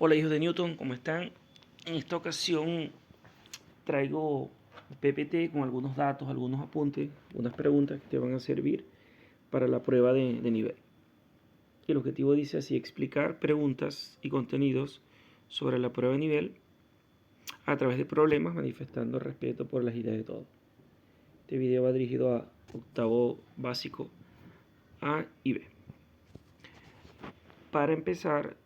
Hola hijos de Newton, ¿cómo están? En esta ocasión traigo PPT con algunos datos, algunos apuntes, unas preguntas que te van a servir para la prueba de nivel. El objetivo dice así: explicar preguntas y contenidos sobre la prueba de nivel a través de problemas, manifestando respeto por las ideas de todos. Este video va dirigido a octavo básico A y B. Para empezar,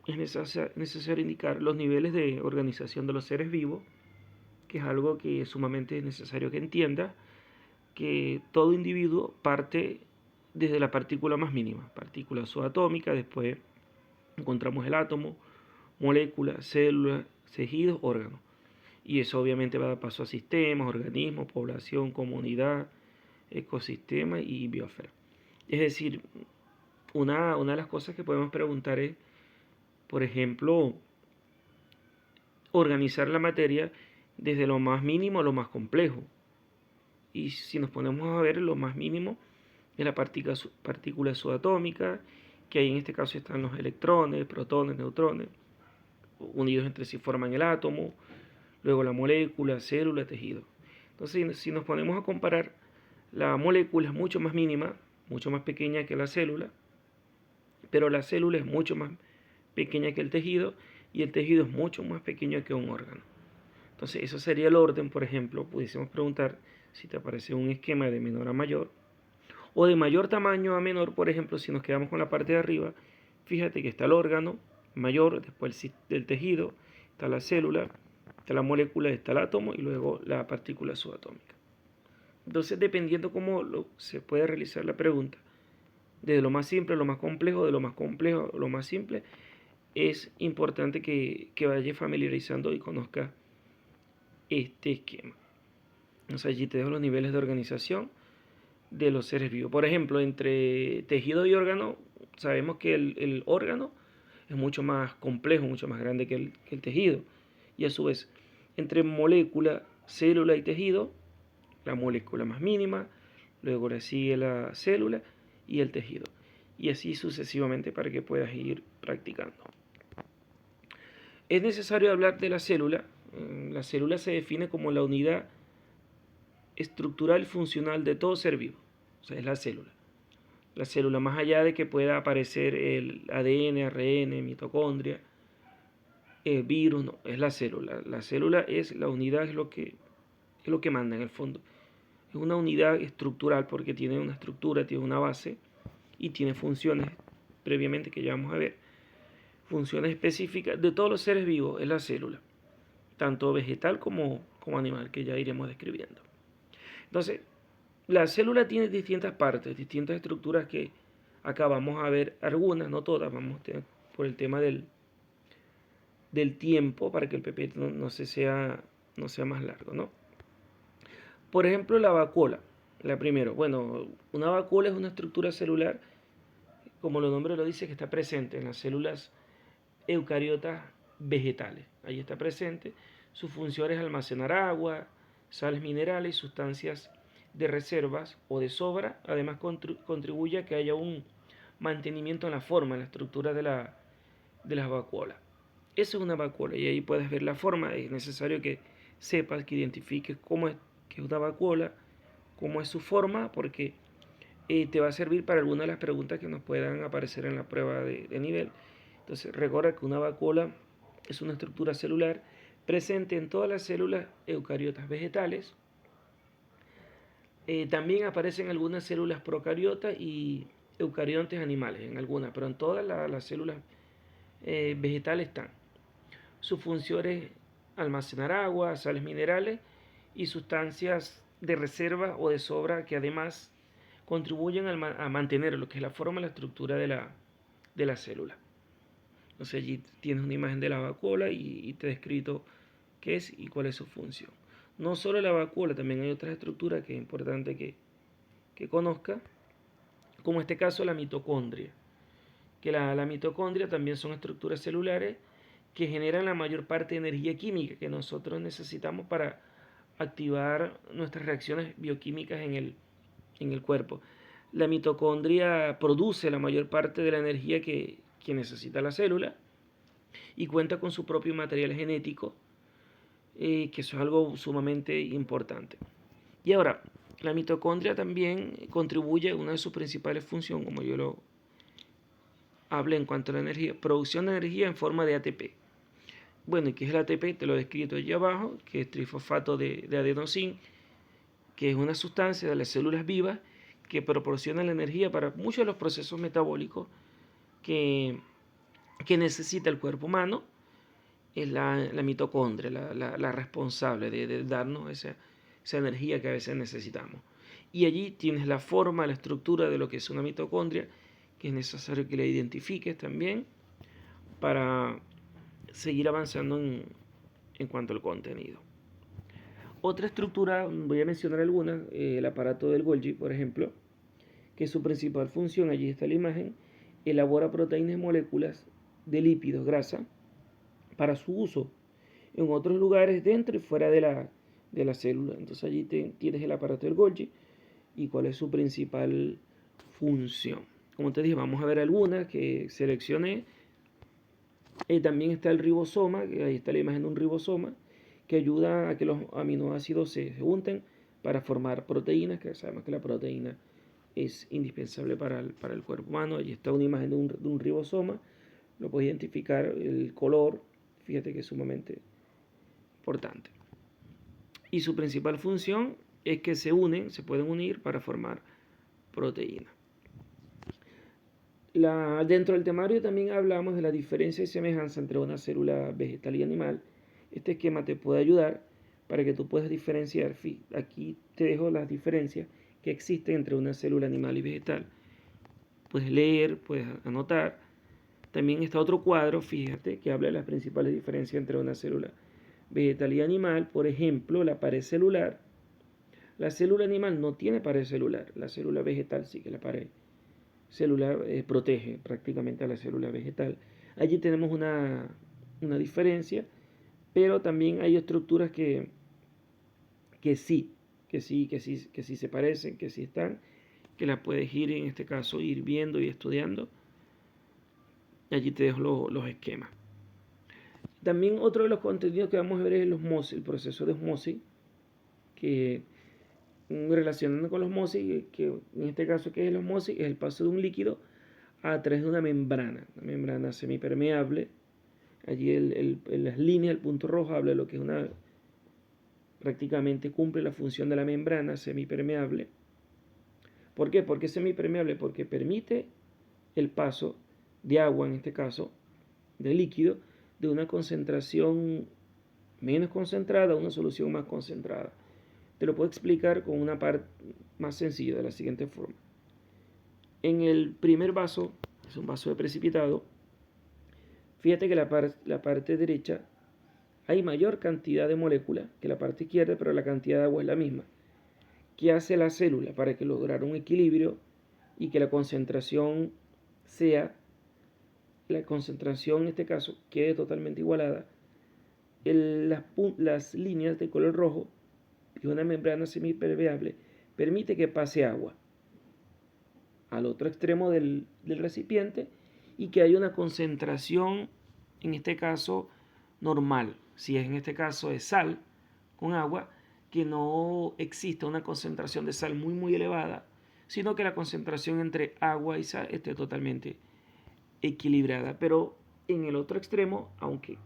es necesario indicar los niveles de organización de los seres vivos, que es algo que es sumamente necesario que entienda, que todo individuo parte desde la partícula más mínima, partícula subatómica, después encontramos el átomo, molécula, célula, tejidos, órganos. Y eso obviamente va a dar paso a sistemas, organismos, población, comunidad, ecosistema y biosfera. Es decir, una de las cosas que podemos preguntar es, por ejemplo, organizar la materia desde lo más mínimo a lo más complejo. Y si nos ponemos a ver, lo más mínimo es la partícula subatómica, que ahí en este caso están los electrones, protones, neutrones, unidos entre sí forman el átomo, luego la molécula, célula, tejido. Entonces, si nos ponemos a comparar, la molécula es mucho más mínima, mucho más pequeña que la célula, pero la célula es mucho más pequeña que el tejido y el tejido es mucho más pequeño que un órgano. Entonces, eso sería el orden. Por ejemplo, pudiésemos preguntar si te aparece un esquema de menor a mayor o de mayor tamaño a menor. Por ejemplo, si nos quedamos con la parte de arriba, fíjate que está el órgano mayor, después del tejido, está la célula, está la molécula, está el átomo y luego la partícula subatómica. Entonces, dependiendo cómo se puede realizar la pregunta, desde lo más simple a lo más complejo, de lo más complejo a lo más simple, es importante que vaya familiarizando y conozca este esquema. O sea, allí te dejo los niveles de organización de los seres vivos. Por ejemplo, entre tejido y órgano, sabemos que el órgano es mucho más complejo, mucho más grande que el tejido. Y a su vez, entre molécula, célula y tejido, la molécula más mínima, luego le sigue la célula y el tejido. Y así sucesivamente para que puedas ir practicando. Es necesario hablar de la célula. La célula se define como la unidad estructural funcional de todo ser vivo. O sea, es la célula. La célula, más allá de que pueda aparecer el ADN, ARN, mitocondria, el virus, no, es la célula. La célula es la unidad, es lo que manda en el fondo. Es una unidad estructural porque tiene una estructura, tiene una base y tiene funciones previamente que ya vamos a ver. Funciones específicas de todos los seres vivos es la célula, tanto vegetal como animal, que ya iremos describiendo. Entonces, la célula tiene distintas partes, distintas estructuras que acá vamos a ver algunas, no todas, vamos a tener por el tema del tiempo para que el PPT no sea más largo, ¿no? Por ejemplo, la vacuola, la primero. Bueno, una vacuola es una estructura celular, como el nombre lo dice, que está presente en las células eucariotas vegetales. Ahí está presente. Su función es almacenar agua, sales minerales y sustancias de reservas o de sobra. Además, contribuye a que haya un mantenimiento en la forma, en la estructura de las vacuolas. Eso es una vacuola y ahí puedes ver la forma. Es necesario que sepas, que identifiques cómo es que es una vacuola, cómo es su forma, porque te va a servir para algunas de las preguntas que nos puedan aparecer en la prueba de nivel. Entonces, recuerda que una vacuola es una estructura celular presente en todas las células eucariotas vegetales. También aparecen algunas células procariotas y eucariontes animales, en algunas, pero en todas las células vegetales están. Su función es almacenar agua, sales minerales y sustancias de reserva o de sobra que además contribuyen a mantener lo que es la forma y la estructura de la célula. Entonces allí tienes una imagen de la vacuola y te he descrito qué es y cuál es su función. No solo la vacuola, también hay otras estructuras que es importante que conozca, como en este caso la mitocondria. Que la mitocondria también son estructuras celulares que generan la mayor parte de energía química que nosotros necesitamos para activar nuestras reacciones bioquímicas en el cuerpo. La mitocondria produce la mayor parte de la energía que necesita la célula y cuenta con su propio material genético, que eso es algo sumamente importante. Y ahora, la mitocondria también contribuye a una de sus principales funciones, como yo lo hablé en cuanto a la energía, producción de energía en forma de ATP. Bueno, ¿y qué es el ATP? Te lo he descrito allí abajo, que es trifosfato de adenosín, que es una sustancia de las células vivas que proporciona la energía para muchos de los procesos metabólicos que, que necesita el cuerpo humano. Es la mitocondria, la responsable de darnos esa energía que a veces necesitamos. Y allí tienes la forma, la estructura de lo que es una mitocondria, que es necesario que la identifiques también para seguir avanzando en cuanto al contenido. Otra estructura, voy a mencionar algunas, el aparato del Golgi, por ejemplo, que su principal función, allí está la imagen, elabora proteínas y moléculas de lípidos, grasa, para su uso en otros lugares dentro y fuera de la célula. Entonces allí tienes el aparato del Golgi y cuál es su principal función. Como te dije, vamos a ver algunas que seleccioné. También está el ribosoma, que ahí está la imagen de un ribosoma, que ayuda a que los aminoácidos se junten para formar proteínas, que sabemos que la proteína es indispensable para el cuerpo humano. Allí está una imagen de un ribosoma, lo puedes identificar, el color, fíjate que es sumamente importante. Y su principal función es que se pueden unir para formar proteínas. Dentro del temario también hablamos de la diferencia y semejanza entre una célula vegetal y animal. Este esquema te puede ayudar para que tú puedas diferenciar. Aquí te dejo las diferencias que existen entre una célula animal y vegetal. Puedes leer, puedes anotar. También está otro cuadro, fíjate, que habla de las principales diferencias entre una célula vegetal y animal. Por ejemplo, la pared celular. La célula animal no tiene pared celular. La célula vegetal sí que la pared celular protege prácticamente a la célula vegetal. Allí tenemos una diferencia, pero también hay estructuras que sí, que sí se parecen, que sí están, que las puedes ir en este caso ir viendo y estudiando. Allí te dejo los esquemas. También otro de los contenidos que vamos a ver es el osmosis, el proceso de osmosis, que relacionando con la osmosis, que en este caso que es el osmosis, es el paso de un líquido a través de una membrana semipermeable. Allí en las líneas, el punto rojo habla de lo que es prácticamente cumple la función de la membrana semipermeable. ¿Por qué? ¿Por qué semipermeable? Porque permite el paso de agua, en este caso, de líquido, de una concentración menos concentrada a una solución más concentrada. Te lo puedo explicar con una parte más sencilla de la siguiente forma. En el primer vaso, es un vaso de precipitado, fíjate que la parte derecha hay mayor cantidad de moléculas que la parte izquierda, pero la cantidad de agua es la misma. ¿Qué hace la célula para que lograr un equilibrio y que la concentración en este caso, quede totalmente igualada? Las líneas de color rojo y una membrana semipermeable permite que pase agua al otro extremo del recipiente y que haya una concentración, en este caso, normal. Si es en este caso de sal con agua, que no exista una concentración de sal muy elevada, sino que la concentración entre agua y sal esté totalmente equilibrada. Pero en el otro extremo, aunque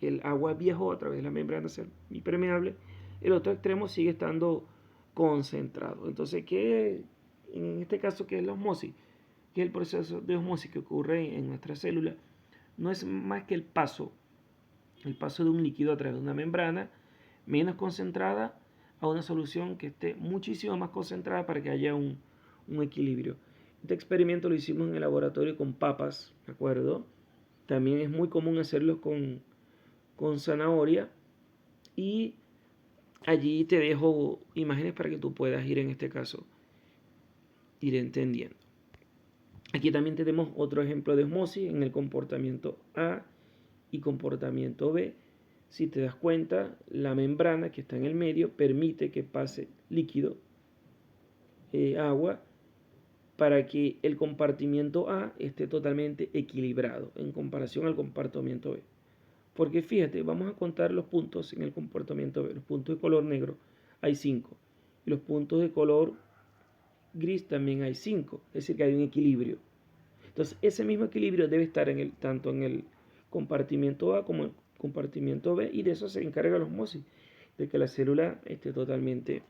el agua viajó a través de la membrana semipermeable, el otro extremo sigue estando concentrado. Entonces, en este caso, ¿qué es la osmosis? Que es el proceso de osmosis que ocurre en nuestra célula. No es más que el paso de un líquido a través de una membrana menos concentrada a una solución que esté muchísimo más concentrada para que haya un equilibrio. Este experimento lo hicimos en el laboratorio con papas, ¿de acuerdo? También es muy común hacerlos con zanahoria y allí te dejo imágenes para que tú puedas ir en este caso, ir entendiendo. Aquí también tenemos otro ejemplo de osmosis en el comportamiento A y comportamiento B. Si te das cuenta, la membrana que está en el medio permite que pase líquido, agua, para que el compartimiento A esté totalmente equilibrado en comparación al compartimiento B. Porque fíjate, vamos a contar los puntos en el compartimiento B. Los puntos de color negro hay 5. Y los puntos de color gris también hay 5. Es decir, que hay un equilibrio. Entonces, ese mismo equilibrio debe estar tanto en el compartimiento A como en el compartimiento B. Y de eso se encarga la osmosis, de que la célula esté totalmente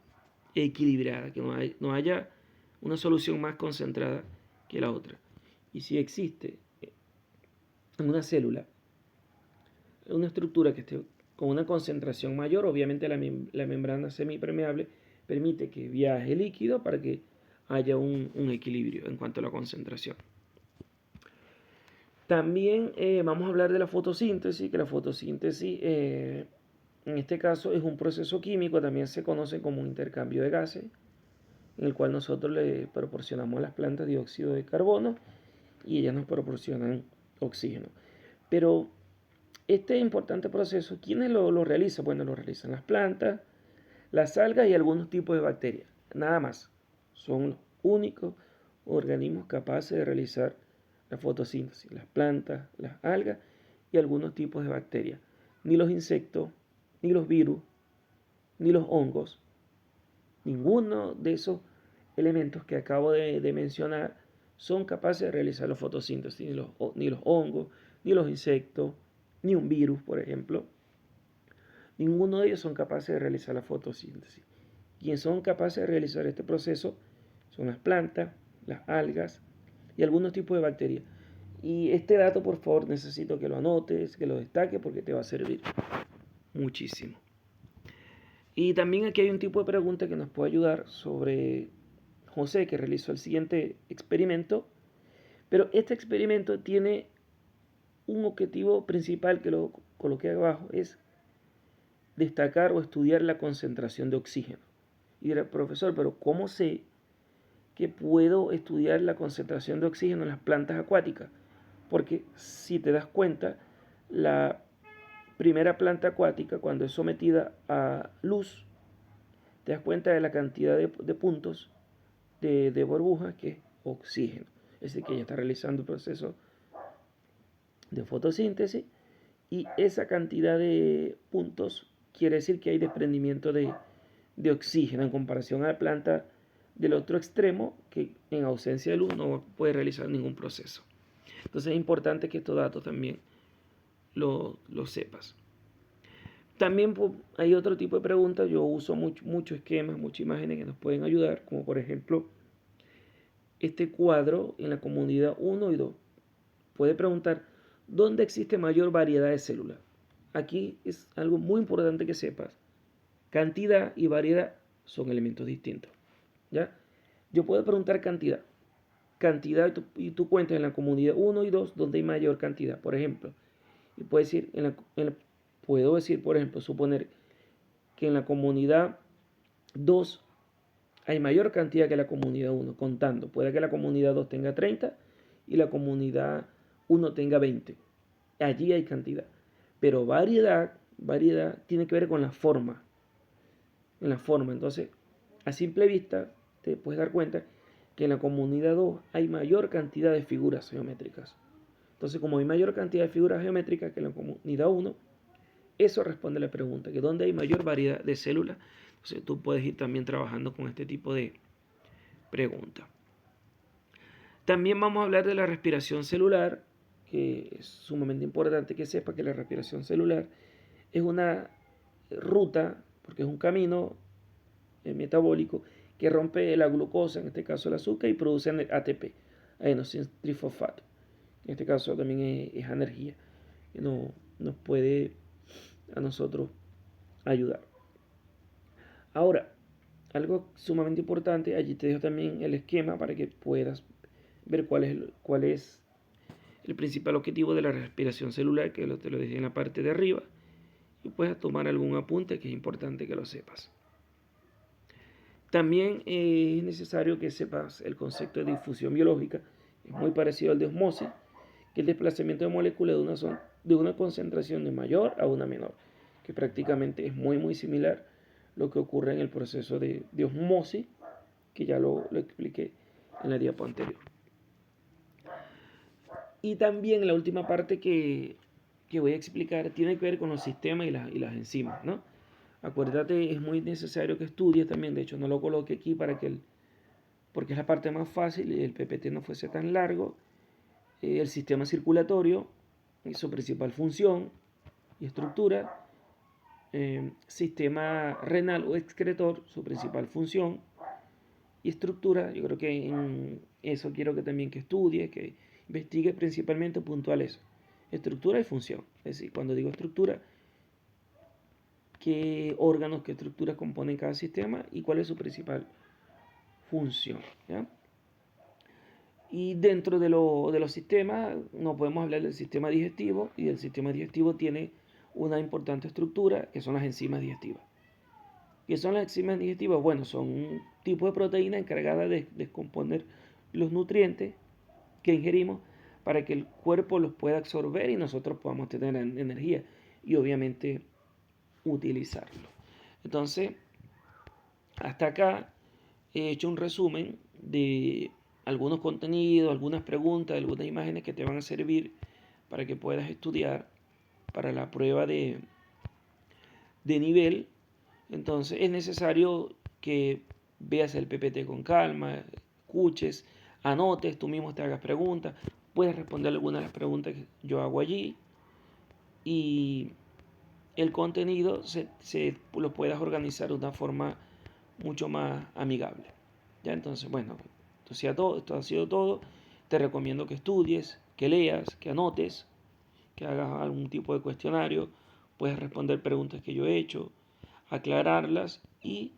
equilibrada, que no haya una solución más concentrada que la otra. Y si existe en una célula una estructura que esté con una concentración mayor, obviamente la membrana semipermeable permite que viaje líquido para que haya un equilibrio en cuanto a la concentración. También vamos a hablar de la fotosíntesis, que la fotosíntesis en este caso es un proceso químico, también se conoce como un intercambio de gases, en el cual nosotros le proporcionamos a las plantas dióxido de carbono y ellas nos proporcionan oxígeno. Pero este importante proceso, ¿quiénes lo realizan? Bueno, lo realizan las plantas, las algas y algunos tipos de bacterias. Nada más. Son los únicos organismos capaces de realizar la fotosíntesis. Las plantas, las algas y algunos tipos de bacterias. Ni los insectos, ni los virus, ni los hongos. Ninguno de esos elementos que acabo de mencionar son capaces de realizar la fotosíntesis. Ni los hongos, ni los insectos, ni un virus, por ejemplo. Ninguno de ellos son capaces de realizar la fotosíntesis. Quienes son capaces de realizar este proceso son las plantas, las algas y algunos tipos de bacterias. Y este dato, por favor, necesito que lo anotes, que lo destaques, porque te va a servir muchísimo. Y también aquí hay un tipo de pregunta que nos puede ayudar sobre José, que realizó el siguiente experimento. Pero este experimento tiene un objetivo principal, que lo coloqué abajo, es destacar o estudiar la concentración de oxígeno. Y dirá, profesor, pero ¿cómo sé que puedo estudiar la concentración de oxígeno en las plantas acuáticas? Porque si te das cuenta, la primera planta acuática, cuando es sometida a luz, te das cuenta de la cantidad de puntos de burbujas, que es oxígeno. Es decir, que ella está realizando el proceso de fotosíntesis y esa cantidad de puntos quiere decir que hay desprendimiento de oxígeno en comparación a la planta del otro extremo, que en ausencia de luz no puede realizar ningún proceso. Entonces es importante que estos datos también lo sepas. También hay otro tipo de preguntas. Yo uso muchos esquemas, muchas imágenes que nos pueden ayudar, como por ejemplo este cuadro en la comunidad 1 y 2. Puede preguntar, ¿dónde existe mayor variedad de células? Aquí es algo muy importante que sepas. Cantidad y variedad son elementos distintos. ¿Ya? Yo puedo preguntar cantidad. Cantidad y tú cuentas en la comunidad 1 y 2 donde hay mayor cantidad. Por ejemplo, y puedo decir, por ejemplo, suponer que en la comunidad 2 hay mayor cantidad que la comunidad 1, contando. Puede que la comunidad 2 tenga 30 y la comunidad 1 tenga 20. Allí hay cantidad. Pero variedad tiene que ver con la forma. En la forma. Entonces, a simple vista, te puedes dar cuenta que en la comunidad 2 hay mayor cantidad de figuras geométricas. Entonces, como hay mayor cantidad de figuras geométricas que en la comunidad 1, eso responde a la pregunta, que ¿dónde hay mayor variedad de células? Entonces, tú puedes ir también trabajando con este tipo de preguntas. También vamos a hablar de la respiración celular, que es sumamente importante que sepa que la respiración celular es una ruta, porque es un camino metabólico que rompe la glucosa, en este caso el azúcar, y produce ATP, adenosín trifosfato. En este caso también es energía que nos puede a nosotros ayudar. Ahora, algo sumamente importante, allí te dejo también el esquema para que puedas ver cuál es el principal objetivo de la respiración celular, que te lo dije en la parte de arriba, y puedes tomar algún apunte que es importante que lo sepas. También es necesario que sepas el concepto de difusión biológica, es muy parecido al de osmosis, que el desplazamiento de moléculas de una concentración de mayor a una menor, que prácticamente es muy similar lo que ocurre en el proceso de osmosis, que ya lo expliqué en la diapo anterior. Y también la última parte que voy a explicar tiene que ver con los sistemas y las enzimas, ¿no? Acuérdate, es muy necesario que estudies también, de hecho no lo coloqué aquí porque es la parte más fácil y el PPT no fuese tan largo. El sistema circulatorio y su principal función y estructura, sistema renal o excretor, su principal función y estructura. Yo creo que en eso quiero que también que estudie, que investigue principalmente puntual eso, estructura y función. Es decir, cuando digo estructura, qué órganos, qué estructuras componen cada sistema y cuál es su principal función, ¿ya? Y dentro de los sistemas no podemos hablar del sistema digestivo, y el sistema digestivo tiene una importante estructura que son las enzimas digestivas. ¿Qué son las enzimas digestivas? Bueno, son un tipo de proteína encargada de descomponer los nutrientes que ingerimos para que el cuerpo los pueda absorber y nosotros podamos tener energía y obviamente utilizarlo. Entonces, hasta acá he hecho un resumen de algunos contenidos, algunas preguntas, algunas imágenes que te van a servir para que puedas estudiar para la prueba de nivel. Entonces es necesario que veas el PPT con calma, escuches, anotes, tú mismo te hagas preguntas, puedes responder algunas de las preguntas que yo hago allí y el contenido lo puedas organizar de una forma mucho más amigable. ¿Ya? Entonces, bueno, esto ha sido todo. Te recomiendo que estudies, que leas, que anotes, que hagas algún tipo de cuestionario. Puedes responder preguntas que yo he hecho, aclararlas y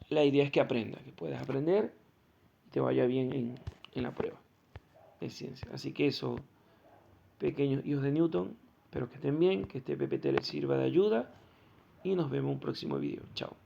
la idea es que aprendas, que puedas aprender y te vaya bien en la prueba de ciencia. Así que eso, pequeños hijos de Newton, espero que estén bien, que este PPT les sirva de ayuda y nos vemos en un próximo video. Chao.